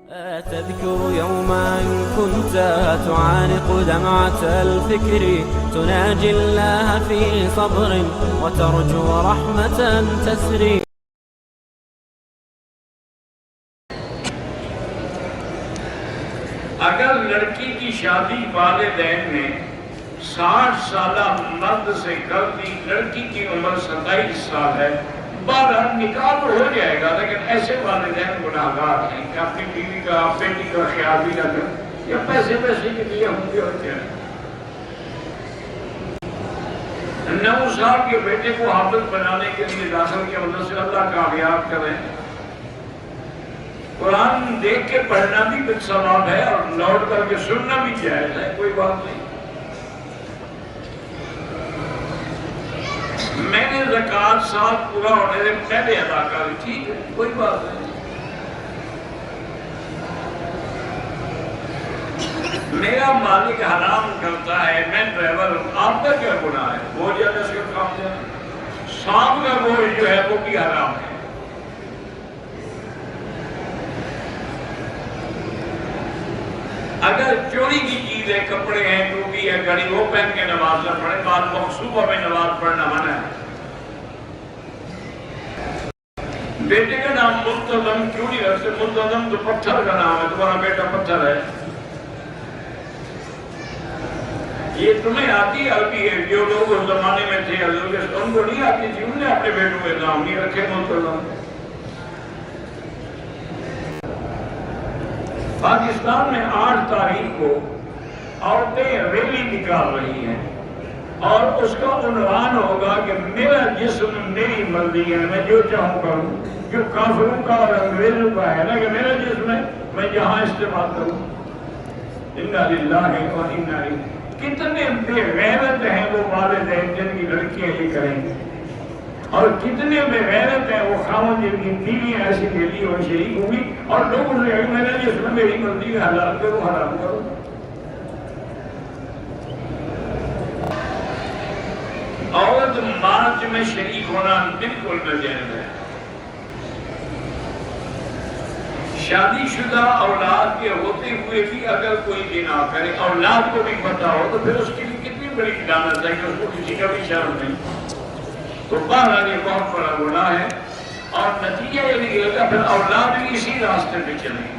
تذكر يوما كنت تعانق دمعة الفكر تناجي الله في صبر وترجو رحمة تسري. اگر لڑکی کی شادی والدین نے 60 سالہ مرد سے کر دی، لڑکی کی عمر 27 سال ہے، بہرحال نکاح تو ہو جائے گا، لیکن ایسے والدین گناہگار ہیں کہ اپنی بیوی کا بیٹی کا خیال بھی نہ کریں یا پیسے کے لیے ہوں گے اور کیا. 9 سال کے بیٹے کو حافظ بنانے کے لیے داخل کے مدد سے اللہ کامیاب کریں. قرآن دیکھ کے پڑھنا بھی ثواب ہے اور لوٹ کر کے سننا بھی جائز ہے، کوئی بات نہیں. میں نے زکوٰۃ سال پورا ہونے سے پہلے ادا کر، ٹھیک ہے، کوئی بات نہیں. میرا مالک حرام کرتا ہے، میں ڈرائیور ہوں، آپ کا کیا گناہ ہے؟ وہ زیادہ سے کام دیں. سانپ کا گوشت جو ہے وہ بھی حرام ہے. اگر چوری کی چیز ہے، کپڑے ہیں، ٹوپی ہے، گھڑی، وہ پہن کے نماز نہ پڑھے. بعد مقصوبہ میں نماز پڑھنا منع ہے. بیٹے کا نام ملتزم کیوں نہیں رکھتے؟ ملتزم تو پتھر کا نام ہے، تمہارا بیٹا پتھر ہے. یہ تمہیں آتی عربی ہے، جو لوگ اس زمانے میں تھے ان کو نہیں آتی تھی، انہوں نے اپنے بیٹوں کے نام نہیں رکھے ملتزم. پاکستان میں 8 تاریخ کو عورتیں ریلی نکال رہی ہیں اور اس کا عنوان ہوگا کہ میرا جسم میری مرضی ہے، میں جو چاہوں کروں. جو کافروں کا اور انگریزوں کا ہے نا کہ میرا جسم ہے، میں جہاں استعمال کروں. انا للہ و انا الیہ. کتنے بے غیرت ہیں وہ والدین جن کی لڑکیاں یہ کریں گے، اور کتنے بے غیرت ہیں وہ خاوند جن کی بیویاں ایسی ڈیلی اور شریک ہوگی اور لوگوں سے میرا جسم میری مرضی ہے، حلال کرو حرام کرو. عورت مارچ میں شریک ہونا بالکل ناجائز ہے. شادی شدہ اولاد کے ہوتے ہوئے بھی اگر کوئی زنا کرے، اولاد کو بھی پتہ ہو، تو پھر اس کے لیے کتنی بڑی لعنت ہے کہ اس کو کسی کا بھی شرم نہیں. تو بہرحال یہ بہت بڑا گناہ ہے اور نتیجہ یہ نکلے گا پھر اولاد بھی اسی راستے پہ چلیں.